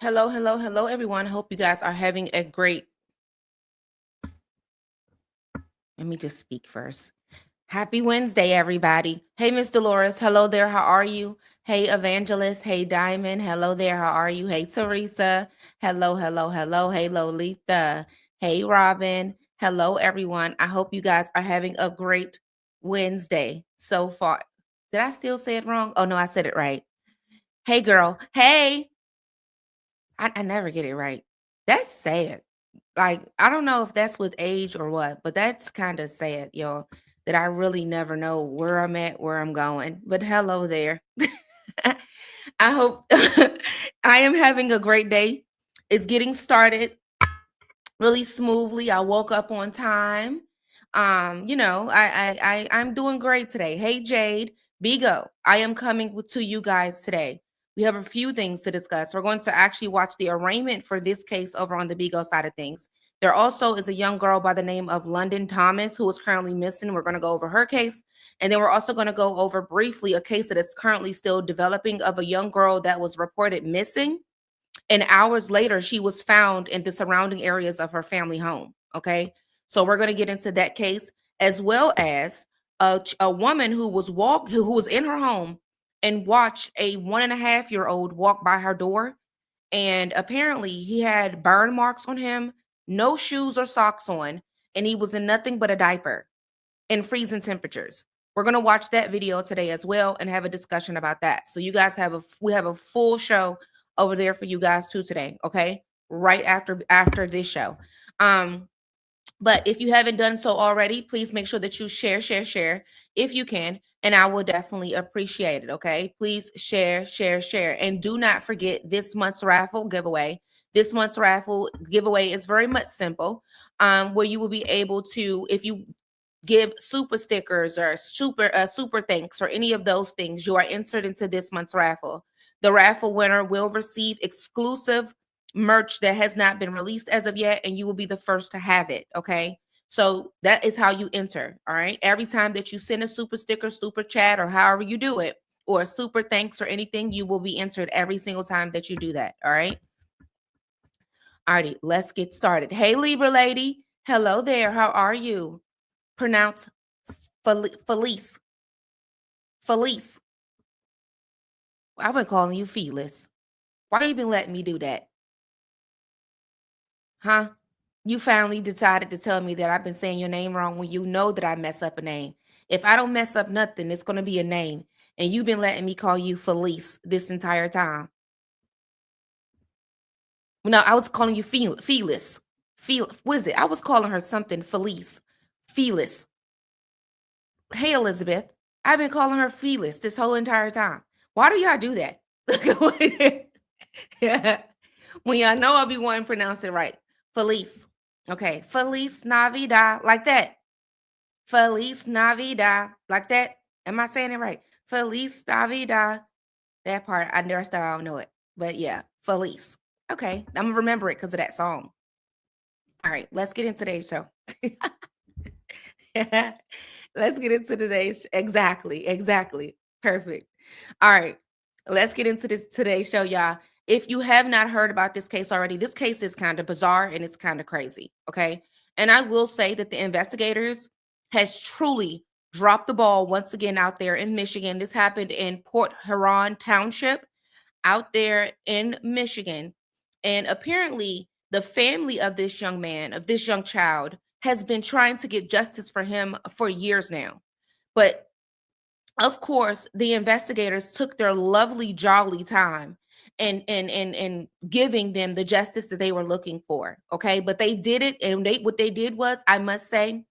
Hello, hello, hello, everyone. Hope you guys are having a great. Let me just speak first. Happy Wednesday, everybody. Hey, Miss Dolores. Hello there. How are you? Hey, Evangelist. Hey, Diamond. Hello there. How are you? Hey, Teresa. Hello, hello, hello. Hey, Lolita. Hey, Robin. Hello, everyone. I hope you guys are having a great Wednesday so far. Did I still say it wrong? Oh, no, I said it right. Hey, girl. Hey. I never get it right. That's sad. Like, I don't know if that's with age or what, but that's kind of sad, y'all, that I really never know where I'm at, where I'm going. But hello there. I hope I am having a great day. It's getting started really smoothly. I woke up on time. I'm doing great today. Hey Jade, Bigo, I am coming to you guys today. We have a few things to discuss. We're going to actually watch the arraignment for this case over on the Bigo side of things. There also is a young girl by the name of London Thomas who is currently missing. We're going to go over her case. And then we're also going to go over briefly a case that is currently still developing of a young girl that was reported missing. And hours later, she was found in the surrounding areas of her family home. Okay. So we're going to get into that case, as well as a woman who was in her home and watched a 1.5-year-old walk by her door. And apparently he had burn marks on him, no shoes or socks on, and he was in nothing but a diaper in freezing temperatures. We're going to watch that video today as well and have a discussion about that. So you guys we have a full show over there for you guys too today, okay? Right after this show. But if you haven't done so already, please make sure that you share if you can, and I will definitely appreciate it, okay? Please share, and do not forget this month's raffle giveaway. This month's raffle giveaway is very much simple, where you will be able to, if you give super stickers or super thanks or any of those things, you are entered into this month's raffle. The raffle winner will receive exclusive merch that has not been released as of yet, and you will be the first to have it. Okay. So that is how you enter. All right. Every time that you send a super sticker, super chat, or however you do it, or a super thanks or anything, you will be entered every single time that you do that. All right. Alrighty, let's get started. Hey, Libra lady. Hello there. How are you? Pronounce Felice. Felice. I've been calling you Felis. Why you been letting me do that? Huh? You finally decided to tell me that I've been saying your name wrong when you know that I mess up a name. If I don't mess up nothing, it's going to be a name. And you've been letting me call you Felice this entire time. No, I was calling you Felis. What is it? I was calling her something Felice. Felis. Hey, Elizabeth. I've been calling her Felis this whole entire time. Why do y'all do that? Yeah. When y'all know I'll be wanting to pronounce it right. Felice. Okay. Feliz Navidad. Like that. Feliz Navidad. Like that. Am I saying it right? Feliz Navidad. That part, I never still I don't know it. But yeah, Felice. Okay. I'm gonna remember it because of that song. All right, let's get into today's show. Let's get into today's exactly. Perfect. All right. Let's get into today's show, y'all. If you have not heard about this case already, this case is kind of bizarre and it's kind of crazy. Okay. And I will say that the investigators has truly dropped the ball once again out there in Michigan. This happened in Port Huron Township out there in Michigan. And apparently, the family of this young man, of this young child, has been trying to get justice for him for years now. But of course, the investigators took their lovely, jolly time and giving them the justice that they were looking for. Okay. But they did it. And what they did was, I must say,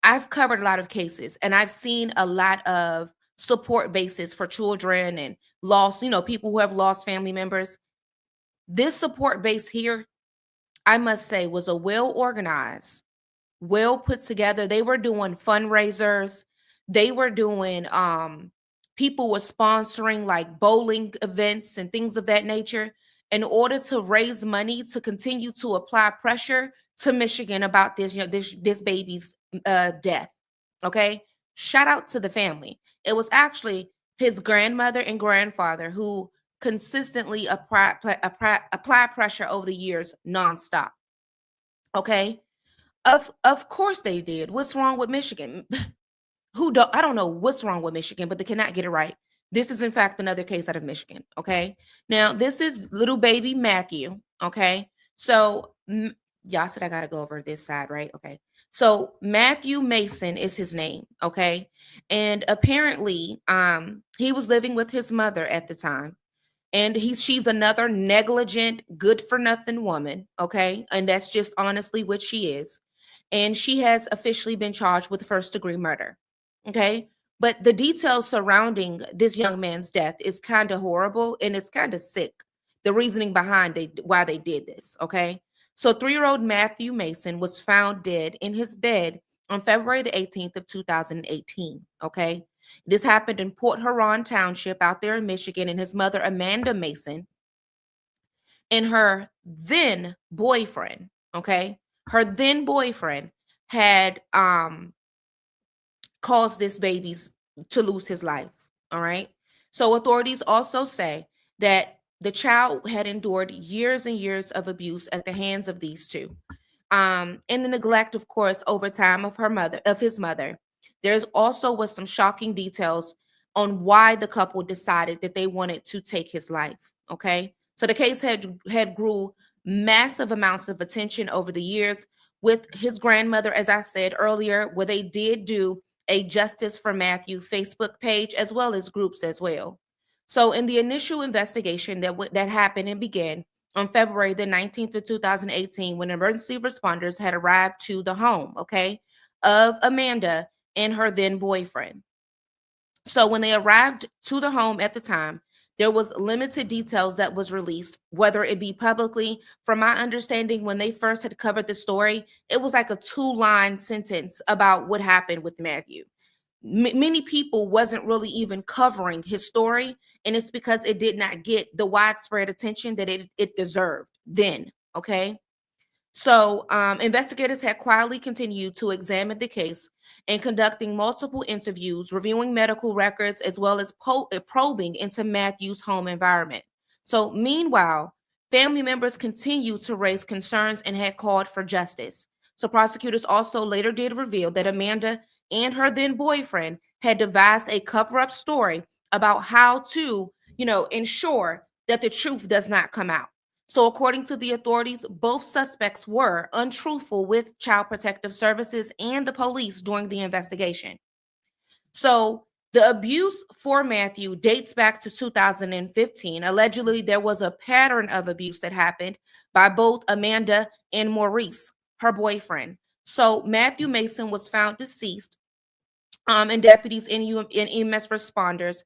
I've covered a lot of cases and I've seen a lot of support bases for children and lost, people who have lost family members. This support base here, I must say, was a well organized, well put together. They were doing fundraisers. They were doing people were sponsoring like bowling events and things of that nature in order to raise money to continue to apply pressure to Michigan about this baby's death. Okay? Shout out to the family. It was actually his grandmother and grandfather who consistently apply pressure over the years nonstop. Okay. Of course they did. What's wrong with Michigan? I don't know what's wrong with Michigan, but they cannot get it right. This is in fact another case out of Michigan. Okay. Now this is little baby Matthew. Okay. So y'all said I gotta go over this side, right? Okay. So Matthew Maison is his name. Okay. And apparently, he was living with his mother at the time. And she's another negligent, good for nothing woman. Okay. And that's just honestly what she is. And she has officially been charged with first degree murder. Okay. But the details surrounding this young man's death is kind of horrible and it's kind of sick. The reasoning behind why they did this. Okay. So 3-year-old Matthew Maison was found dead in his bed on February the 18th of 2018. Okay. This happened in Port Huron Township out there in Michigan, and his mother, Amanda Maison, and her then boyfriend, okay, her then boyfriend had caused this baby to lose his life. All right. So authorities also say that the child had endured years and years of abuse at the hands of these two. And the neglect, of course, over time of his mother. There's also was some shocking details on why the couple decided that they wanted to take his life. Okay. So the case had grew massive amounts of attention over the years with his grandmother, as I said earlier, where they did do a Justice for Matthew Facebook page as well as groups as well. So in the initial investigation that happened and began on February the 19th of 2018, when emergency responders had arrived to the home, okay, of Amanda and her then boyfriend. So when they arrived to the home at the time, there was limited details that was released, whether it be publicly. From my understanding, when they first had covered the story, it was like a 2-line sentence about what happened with Matthew. Many people wasn't really even covering his story, and it's because it did not get the widespread attention that it deserved then. Okay. So, investigators had quietly continued to examine the case and conducting multiple interviews, reviewing medical records, as well as probing into Matthew's home environment. So, meanwhile, family members continued to raise concerns and had called for justice. So, prosecutors also later did reveal that Amanda and her then boyfriend had devised a cover up story about how to, ensure that the truth does not come out. So, according to the authorities, both suspects were untruthful with Child Protective Services and the police during the investigation. So, the abuse for Matthew dates back to 2015. Allegedly, there was a pattern of abuse that happened by both Amanda and Maurice, her boyfriend. So, Matthew Maison was found deceased, and deputies and EMS responders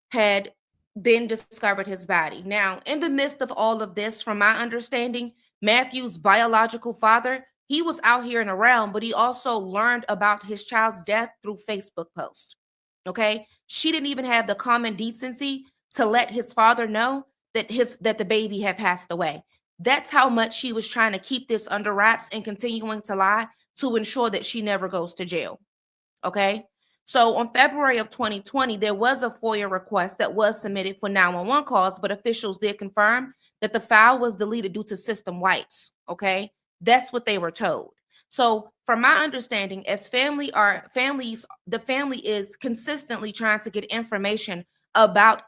had then discovered his body. Now, in the midst of all of this, from my understanding, Matthew's biological father, he was out here and around, but he also learned about his child's death through Facebook post. Okay? She didn't even have the common decency to let his father know that the baby had passed away. That's how much she was trying to keep this under wraps and continuing to lie to ensure that she never goes to jail. Okay? So on February of 2020, there was a FOIA request that was submitted for 911 calls, but officials did confirm that the file was deleted due to system wipes. Okay, that's what they were told. So, from my understanding, as the family is consistently trying to get information about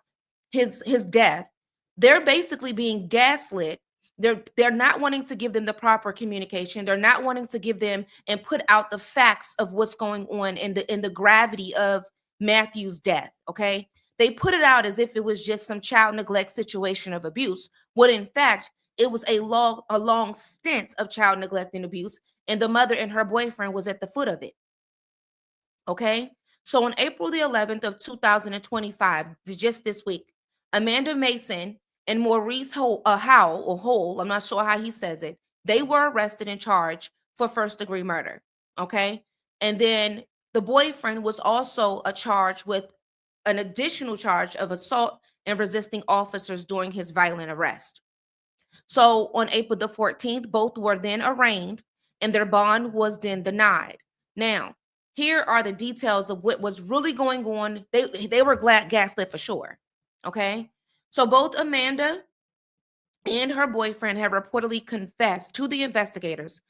his death. They're basically being gaslit. They're not wanting to give them the proper communication. They're not wanting to give them and put out the facts of what's going on in the gravity of Matthew's death. Okay. They put it out as if it was just some child neglect situation of abuse, when in fact it was a long stint of child neglect and abuse, and the mother and her boyfriend was at the foot of it. Okay. So on April the 11th of 2025, just this week, Amanda Maison and Maurice Houle, I'm not sure how he says it, they were arrested and charged for first degree murder. Okay. And then the boyfriend was also charged with an additional charge of assault and resisting officers during his violent arrest. So on April the 14th, both were then arraigned and their bond was then denied. Now, here are the details of what was really going on. They were gaslit for sure. Okay. So both Amanda and her boyfriend have reportedly confessed to the investigators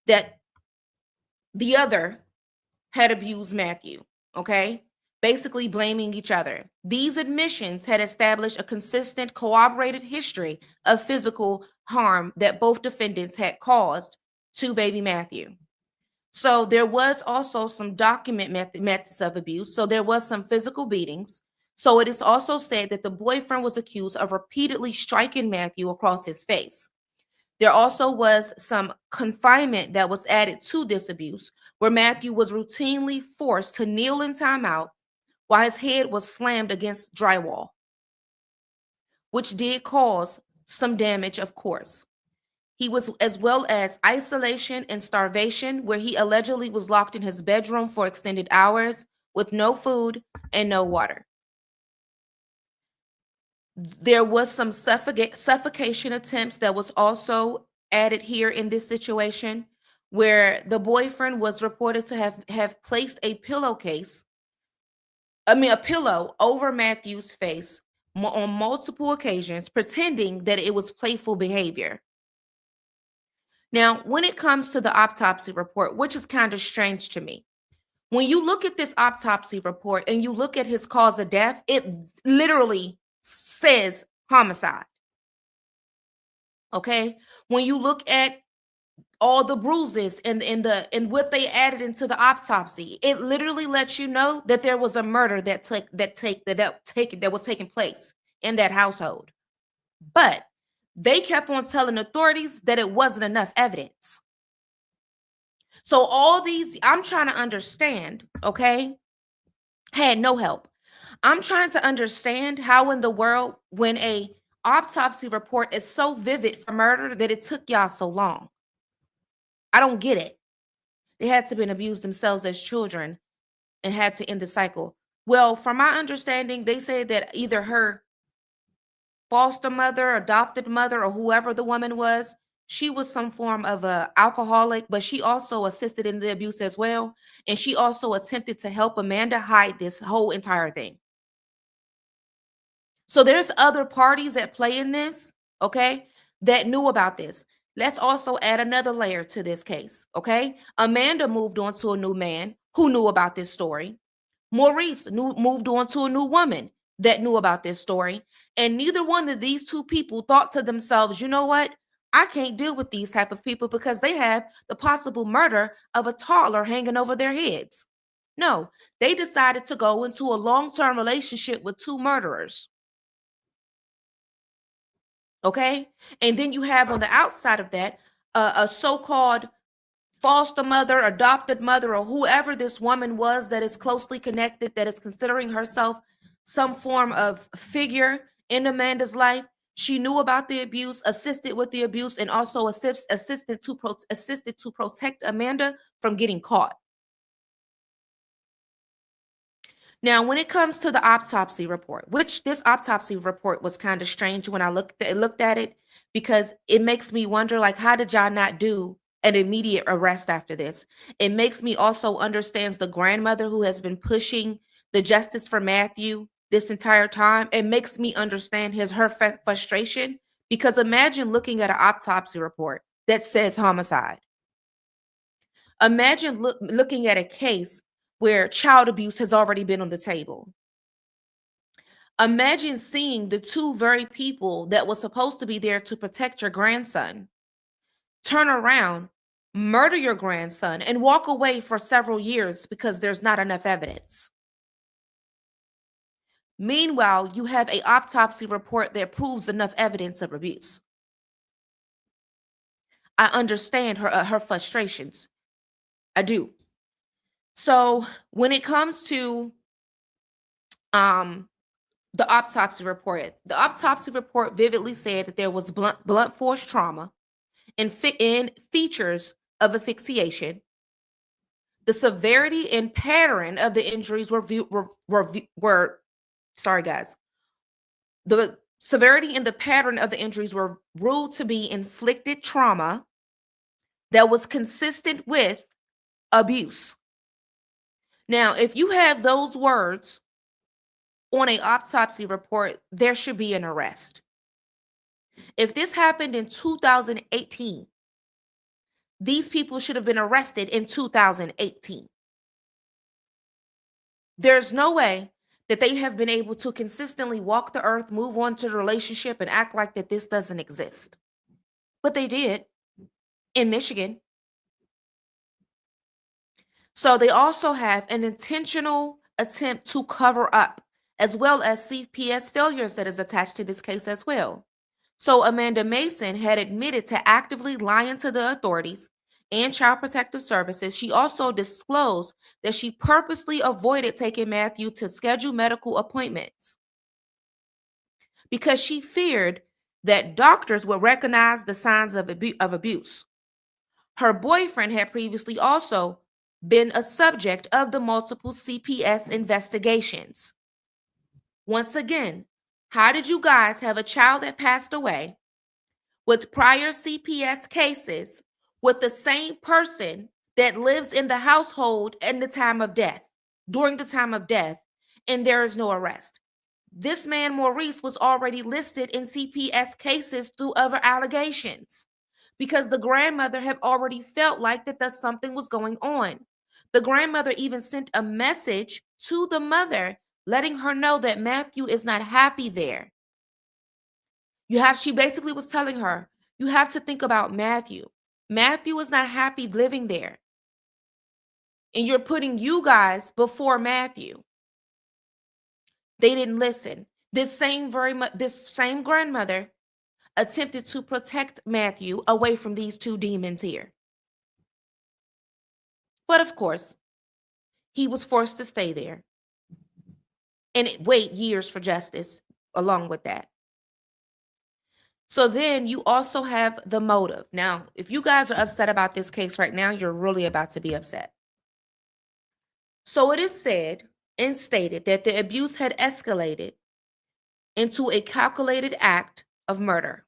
that the other had abused Matthew, okay? Basically blaming each other. These admissions had established a consistent corroborated history of physical harm that both defendants had caused to baby Matthew. So there was also some methods of abuse. So there was some physical beatings. So it is also said that the boyfriend was accused of repeatedly striking Matthew across his face. There also was some confinement that was added to this abuse, where Matthew was routinely forced to kneel in timeout while his head was slammed against drywall, which did cause some damage, of course. He was, as well as isolation and starvation, where he allegedly was locked in his bedroom for extended hours with no food and no water. There was some suffocation attempts that was also added here in this situation, where the boyfriend was reported to have placed a pillow over Matthew's face on multiple occasions, pretending that it was playful behavior. Now, when it comes to the autopsy report, which is kind of strange to me, when you look at this autopsy report and you look at his cause of death, it literally says homicide. Okay? When you look at all the bruises and what they added into the autopsy, it literally lets you know that there was a murder that was taking place in that household. But they kept on telling authorities that it wasn't enough evidence. So all these, I'm trying to understand, okay? Had no help. I'm trying to understand how in the world, when a autopsy report is so vivid for murder, that it took y'all so long. I don't get it. They had to have been abused themselves as children and had to end the cycle. Well, from my understanding, they say that either her foster mother, adopted mother, or whoever the woman was, she was some form of a alcoholic, but she also assisted in the abuse as well. And she also attempted to help Amanda hide this whole entire thing. So there's other parties at play in this, okay, that knew about this. Let's also add another layer to this case, okay? Amanda moved on to a new man who knew about this story. Maurice moved on to a new woman that knew about this story. And neither one of these two people thought to themselves, you know what? I can't deal with these type of people because they have the possible murder of a toddler hanging over their heads. No, they decided to go into a long-term relationship with two murderers. Okay. And then you have on the outside of that a so-called foster mother, adopted mother, or whoever this woman was that is closely connected, that is considering herself some form of figure in Amanda's life. She knew about the abuse, assisted with the abuse, and also assisted to protect Amanda from getting caught. Now, when it comes to the autopsy report, which this autopsy report was kind of strange when I looked at it, because it makes me wonder, like, how did y'all not do an immediate arrest after this? It makes me also understands the grandmother who has been pushing the justice for Matthew this entire time. It makes me understand her frustration, because imagine looking at an autopsy report that says homicide. Imagine looking at a case where child abuse has already been on the table. Imagine seeing the two very people that was supposed to be there to protect your grandson turn around, murder your grandson, and walk away for several years because there's not enough evidence. Meanwhile, you have an autopsy report that proves enough evidence of abuse. I understand her frustrations. I do. So when it comes to um the autopsy report vividly said that there was blunt force trauma and features of asphyxiation. The severity and pattern of the injuries were sorry guys. The severity and the pattern of the injuries were ruled to be inflicted trauma that was consistent with abuse. Now, if you have those words on a autopsy report, there should be an arrest. If this happened in 2018, these people should have been arrested in 2018. There's no way that they have been able to consistently walk the earth, move on to the relationship, and act like that this doesn't exist. But they did in Michigan. So they also have an intentional attempt to cover up, as well as CPS failures that is attached to this case as well. So Amanda Maison had admitted to actively lying to the authorities and Child Protective Services. She also disclosed that she purposely avoided taking Matthew to schedule medical appointments because she feared that doctors would recognize the signs of abuse. Her boyfriend had previously also been a subject of the multiple CPS investigations. Once again, how did you guys have a child that passed away with prior CPS cases with the same person that lives in the household in the time of death, during the time of death, and there is no arrest? This man, Maurice, was already listed in CPS cases through other allegations because the grandmother had already felt like that something was going on. The grandmother even sent a message to the mother letting her know that Matthew is not happy there. She basically was telling her, you have to think about Matthew. Matthew is not happy living there. And you're putting you guys before Matthew. They didn't listen. This same grandmother attempted to protect Matthew away from these two demons here. But of course, he was forced to stay there and wait years for justice along with that. So then you also have the motive. Now, if you guys are upset about this case right now, you're really about to be upset. So it is said and stated that the abuse had escalated into a calculated act of murder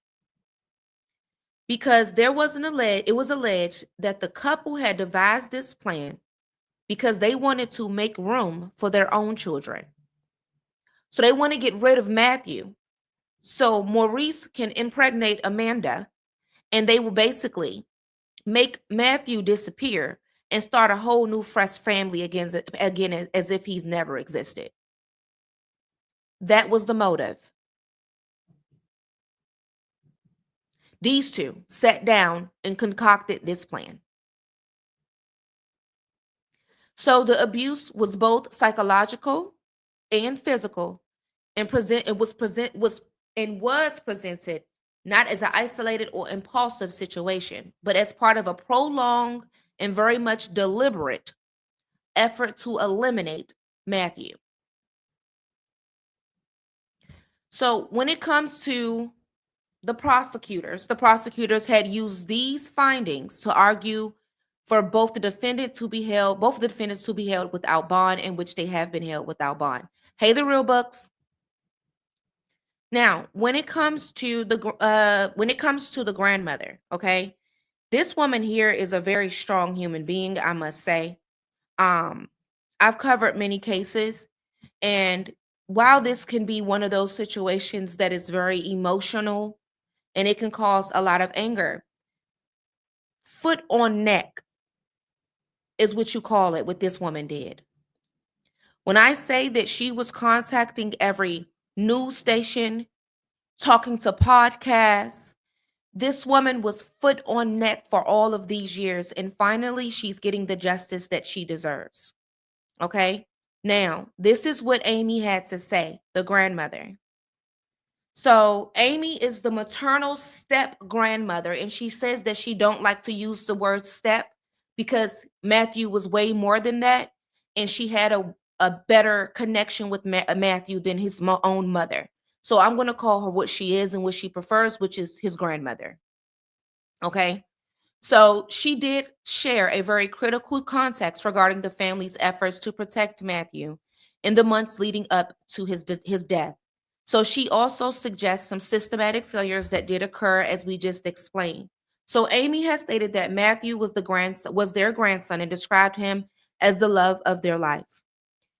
because it was alleged that the couple had devised this plan because they wanted to make room for their own children. So they want to get rid of Matthew so Maurice can impregnate Amanda, and they will basically make Matthew disappear and start a whole new fresh family again as if he's never existed. That was the motive. These two sat down and concocted this plan. So the abuse was both psychological and physical, and was presented not as an isolated or impulsive situation, but as part of a prolonged and very much deliberate effort to eliminate Matthew. So when it comes to the prosecutors had used these findings to argue for both the defendants to be held without bond, in which they have been held without bond. Hey, the real books. Now, when it comes to the grandmother, okay, this woman here is a very strong human being, I must say. I've covered many cases, and while this can be one of those situations that is very emotional and it can cause a lot of anger, foot on neck is what you call it, what this woman did. When I say that she was contacting every news station, talking to podcasts, this woman was foot on neck for all of these years, and finally she's getting the justice that she deserves. Okay? Now, this is what Amy had to say, the grandmother. So Amy is the maternal step grandmother, and she says that she don't like to use the word step because Matthew was way more than that, and she had a better connection with Matthew than his own mother. So I'm going to call her what she is and what she prefers, which is his grandmother. Okay? So she did share a very critical context regarding the family's efforts to protect Matthew in the months leading up to his death. So she also suggests some systematic failures that did occur, as we just explained. So Amy has stated that Matthew was their grandson and described him as the love of their life.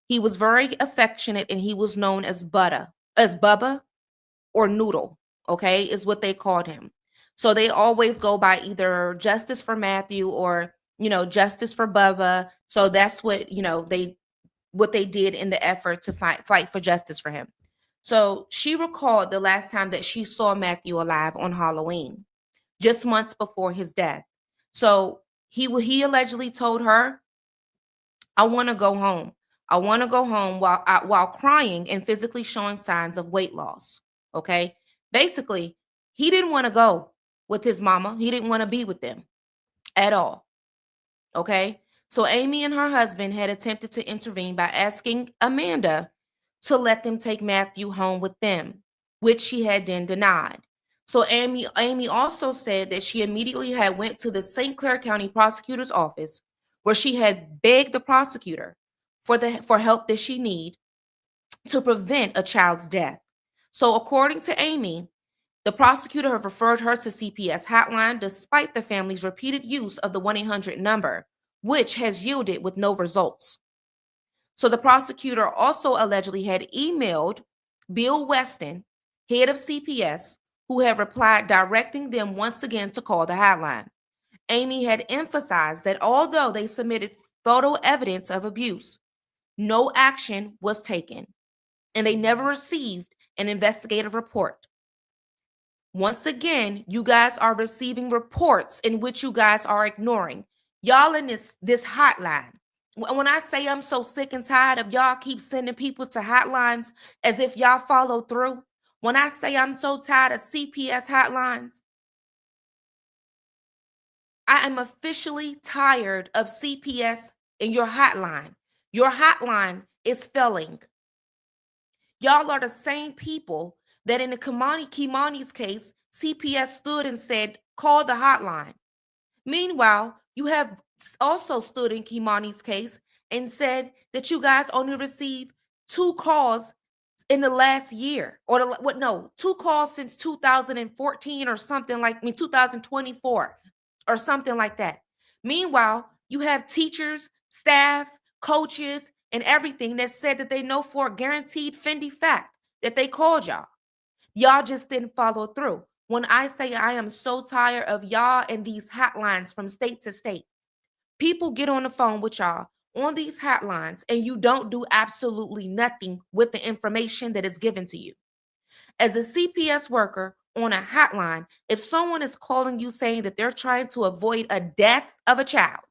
He was very affectionate and he was known as Bubba or Noodle, okay, is what they called him. So they always go by either Justice for Matthew or, Justice for Bubba. So that's what, they did in the effort to fight for justice for him. So she recalled the last time that she saw Matthew alive on Halloween, just months before his death. So he allegedly told her, "I want to go home. I want to go home," while crying and physically showing signs of weight loss. Okay, basically, he didn't want to go with his mama. He didn't want to be with them at all. Okay. So Amy and her husband had attempted to intervene by asking Amanda to let them take Matthew home with them, which she had then denied. So Amy also said that she immediately had went to the St. Clair County prosecutor's office where she had begged the prosecutor for help that she need to prevent a child's death. So according to Amy, the prosecutor have referred her to CPS hotline despite the family's repeated use of the 1-800 number, which has yielded with no results. So the prosecutor also allegedly had emailed Bill Weston, head of CPS, who had replied directing them once again to call the hotline. Amy had emphasized that although they submitted photo evidence of abuse, no action was taken, and they never received an investigative report. Once again, you guys are receiving reports in which you guys are ignoring. Y'all in this hotline. When I say I'm so sick and tired of y'all keep sending people to hotlines as if y'all follow through. When I say I'm so tired of CPS hotlines, I am officially tired of CPS and your hotline. Your hotline is failing. Y'all are the same people that in the Kimani's case, CPS stood and said, call the hotline. Meanwhile, you have also stood in Kimani's case and said that you guys only received 2 calls in the last year, or two calls since 2014 or something 2024 or something like that. Meanwhile, you have teachers, staff, coaches, and everything that said that they know for a guaranteed Fendi fact that they called y'all. Y'all just didn't follow through. When I say I am so tired of y'all and these hotlines from state to state, people get on the phone with y'all on these hotlines and you don't do absolutely nothing with the information that is given to you. As a CPS worker on a hotline, if someone is calling you saying that they're trying to avoid a death of a child,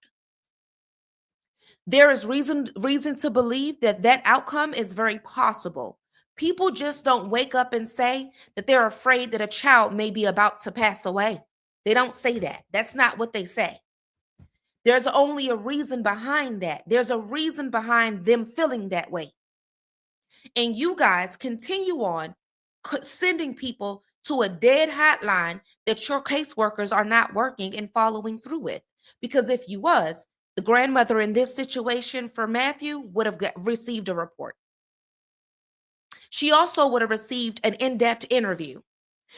there is reason to believe that that outcome is very possible. People just don't wake up and say that they're afraid that a child may be about to pass away. They don't say that. That's not what they say. There's only a reason behind that. There's a reason behind them feeling that way. And you guys continue on sending people to a dead hotline that your caseworkers are not working and following through with. Because if you was, the grandmother in this situation for Matthew would have received a report. She also would have received an in-depth interview.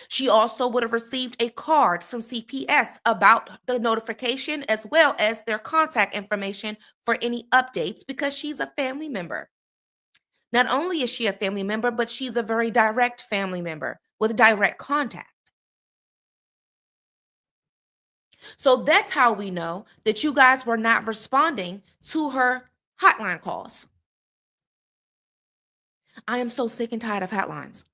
She also would have received a card from CPS about the notification as well as their contact information for any updates because she's a family member. Not only is she a family member, but she's a very direct family member with direct contact. So that's how we know that you guys were not responding to her hotline calls. I am so sick and tired of hotlines.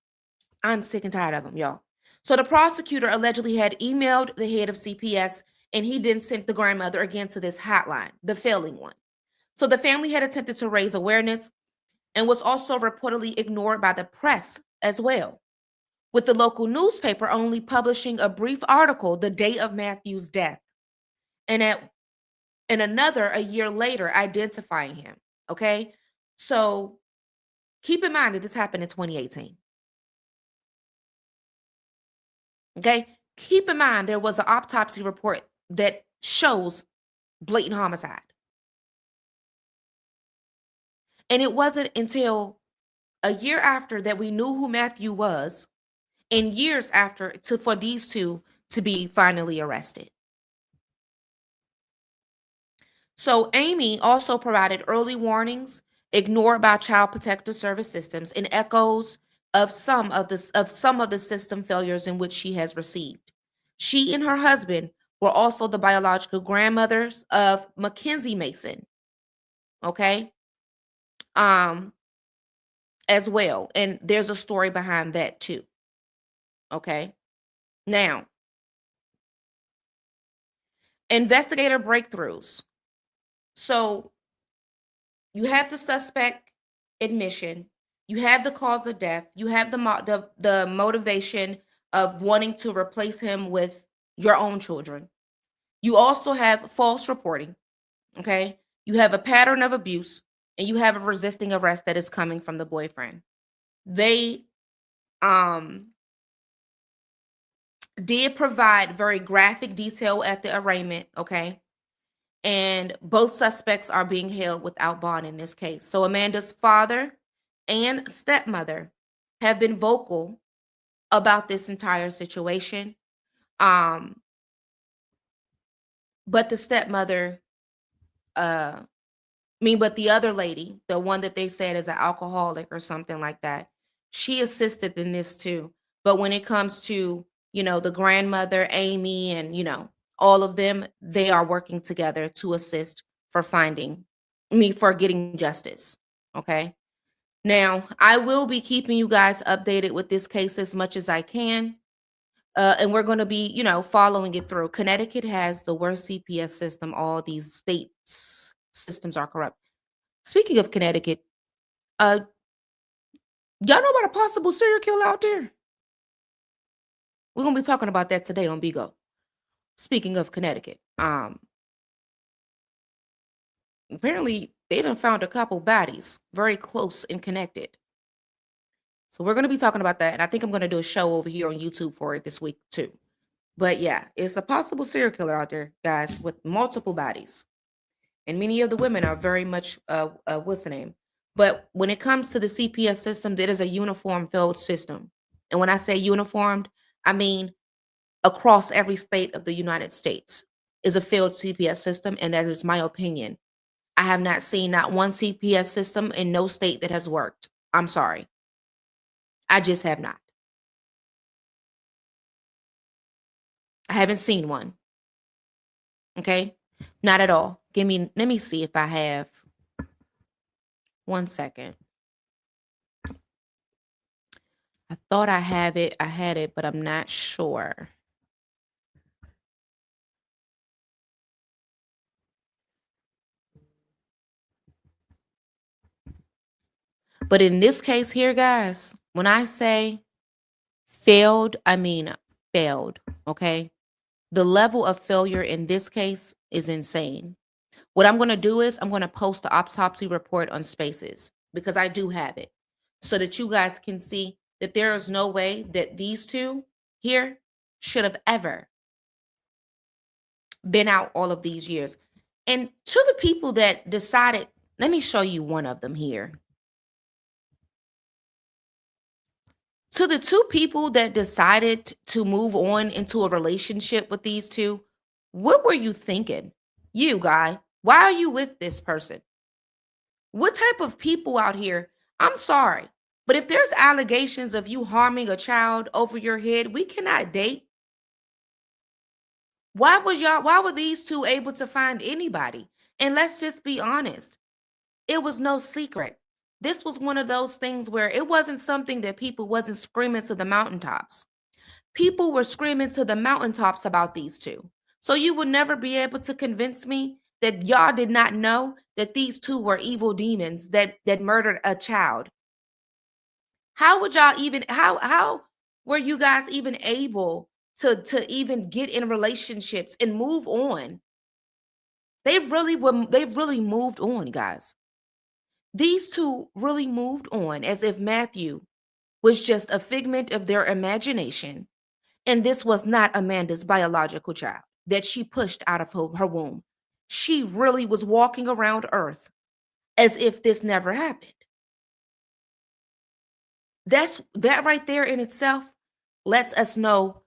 I'm sick and tired of them, y'all. So the prosecutor allegedly had emailed the head of CPS and he then sent the grandmother again to this hotline, the failing one. So the family had attempted to raise awareness and was also reportedly ignored by the press as well, with the local newspaper only publishing a brief article the day of Matthew's death, and another a year later identifying him. Okay, so keep in mind that this happened in 2018. Okay, keep in mind there was an autopsy report that shows blatant homicide, and it wasn't until a year after that we knew who Matthew was, and years after for these two to be finally arrested. So Amy also provided early warnings ignored by child protective service systems, and echoes of some of the system failures in which she has received. She and her husband were also the biological grandmothers of Mackenzie Mason, okay? Um, as well. And there's a story behind that too. Okay. Now, investigator breakthroughs. So you have the suspect admission, you have the cause of death, you have the motivation of wanting to replace him with your own children. You also have false reporting, okay? You have a pattern of abuse, and you have a resisting arrest that is coming from the boyfriend. They um did provide very graphic detail at the arraignment, okay? And both suspects are being held without bond in this case. So Amanda's father and stepmother have been vocal about this entire situation. Um, but the stepmother, but the other lady, the one that they said is an alcoholic or something like that, she assisted in this too. But when it comes to, the grandmother, Amy, and, all of them, they are working together to assist for for getting justice. Okay. Now, I will be keeping you guys updated with this case as much as I can. And we're going to be, following it through. Connecticut has the worst CPS system. All these states systems are corrupt. Speaking of Connecticut, uh, y'all know about a possible serial killer out there? We're gonna be talking about that today on Bigo. Speaking of Connecticut, apparently they done found a couple bodies very close and connected. So we're gonna be talking about that, and I think I'm gonna do a show over here on YouTube for it this week too. But yeah, it's a possible serial killer out there, guys, with multiple bodies. And many of the women are very much what's the name? But when it comes to the CPS system, that is a uniform failed system. And when I say uniformed, I mean across every state of the United States is a failed CPS system, and that is my opinion. I have not seen not one CPS system in no state that has worked. I'm sorry. I just have not. I haven't seen one. Okay? Not at all. Let me see if I have. 1 second. I thought I had it, but I'm not sure. But in this case here, guys, when I say failed, I mean failed, okay? The level of failure in this case is insane. What I'm going to do is I'm going to post the autopsy report on Spaces because I do have it so that you guys can see that there is no way that these two here should have ever been out all of these years. And to the people that decided, let me show you one of them here. To the two people that decided to move on into a relationship with these two, what were you thinking? You guy, why are you with this person? What type of people out here? I'm sorry, but if there's allegations of you harming a child over your head, we cannot date. Why were these two able to find anybody? And let's just be honest. It was no secret. This was one of those things where it wasn't something that people wasn't screaming to the mountaintops. People were screaming to the mountaintops about these two. So you would never be able to convince me that y'all did not know that these two were evil demons that murdered a child. How would y'all even how were you guys even able to even get in relationships and move on? They've really moved on, guys. These two really moved on as if Matthew was just a figment of their imagination, and this was not Amanda's biological child that she pushed out of her womb. She really was walking around Earth as if this never happened. That right there in itself lets us know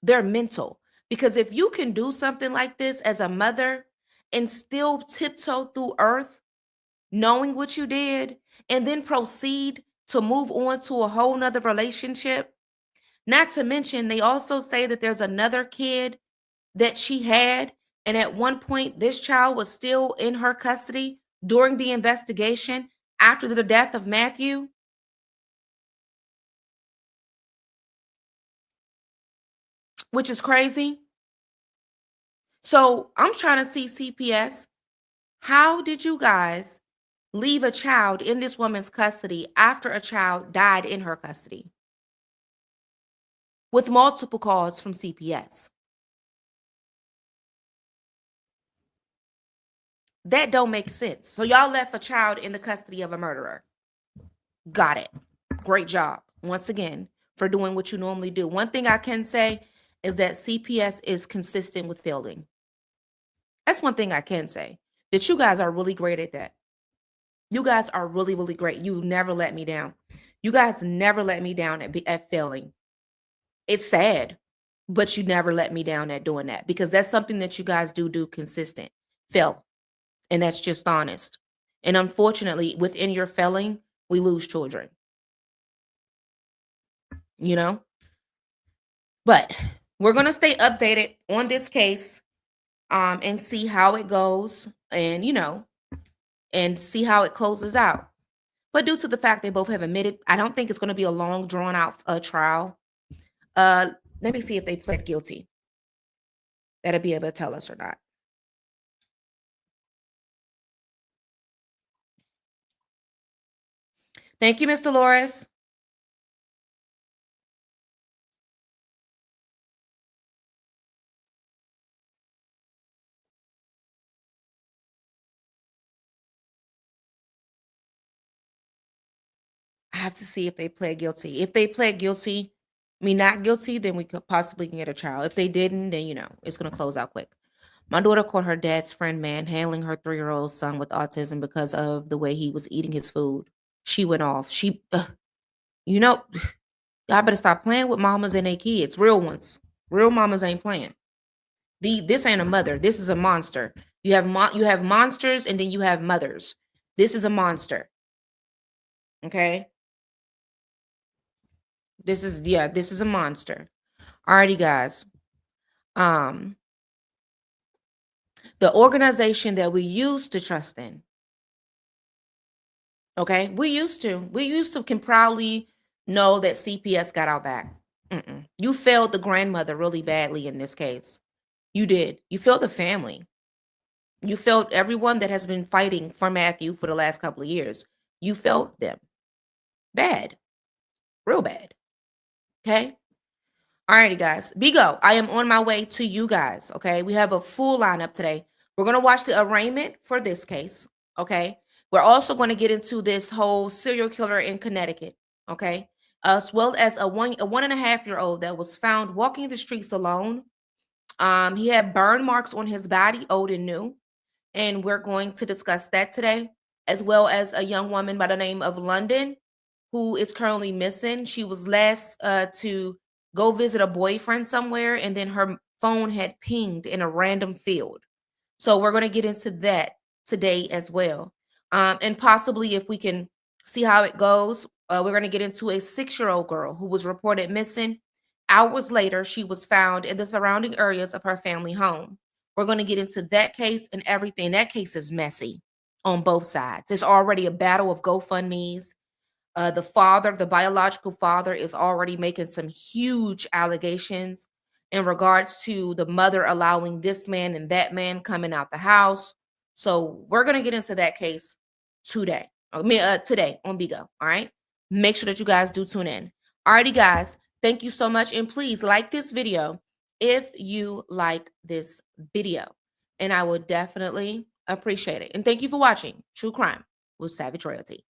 they're mental. Because if you can do something like this as a mother and still tiptoe through Earth, knowing what you did, and then proceed to move on to a whole nother relationship. Not to mention, they also say that there's another kid that she had. And at one point, this child was still in her custody during the investigation after the death of Matthew, which is crazy. So I'm trying to see CPS. How did you guys leave a child in this woman's custody after a child died in her custody with multiple calls from CPS? That don't make sense. So y'all left a child in the custody of a murderer. Got it. Great job. Once again, for doing what you normally do. One thing I can say is that CPS is consistent with fielding. That's one thing I can say. That you guys are really great at that. You guys are really, really great. You never let me down. You guys never let me down at failing. It's sad, but you never let me down at doing that because that's something that you guys do consistent. Fail. And that's just honest. And unfortunately, within your failing, we lose children, you know? But we're going to stay updated on this case and see how it goes and, and see how it closes out. But due to the fact they both have admitted, I don't think it's going to be a long, drawn out trial. Let me see if they pled guilty. That'll be able to tell us or not. Thank you, Miss Dolores. I have to see if they pled guilty. If they pled guilty, not guilty, then we could possibly get a trial. If they didn't, then it's gonna close out quick. My daughter caught her dad's friend manhandling her 3-year-old son with autism because of the way he was eating his food. She went off. You know, y'all better stop playing with mamas and their kids. Real ones. Real mamas ain't playing. This ain't a mother. This is a monster. You have monsters and then you have mothers. This is a monster. Okay? This is a monster. Alrighty, guys. The organization that we used to trust in. Okay, we used to can proudly know that CPS got our back. You failed the grandmother really badly in this case. You did. You failed the family. You failed everyone that has been fighting for Matthew for the last couple of years. You failed them. Bad. Real bad. Okay? Alrighty, guys. Bigo, I am on my way to you guys. Okay. We have a full lineup today. We're going to watch the arraignment for this case. Okay. We're also going to get into this whole serial killer in Connecticut. Okay. As well as a 1.5-year-old that was found walking the streets alone. He had burn marks on his body, old and new. And we're going to discuss that today, as well as a young woman by the name of London, who is currently missing. She was last to go visit a boyfriend somewhere, and then her phone had pinged in a random field. So we're going to get into that today as well. And possibly if we can see how it goes, we're going to get into a 6-year-old girl who was reported missing. Hours later, she was found in the surrounding areas of her family home. We're going to get into that case and everything. That case is messy on both sides. There's already a battle of GoFundMe's. The biological father, is already making some huge allegations in regards to the mother allowing this man and that man coming out the house. So we're going to get into that case today. Today on Bigo. All right. Make sure that you guys do tune in. Alrighty, guys. Thank you so much. And please like this video if you like this video. And I would definitely appreciate it. And thank you for watching True Crime with Savage Royalty.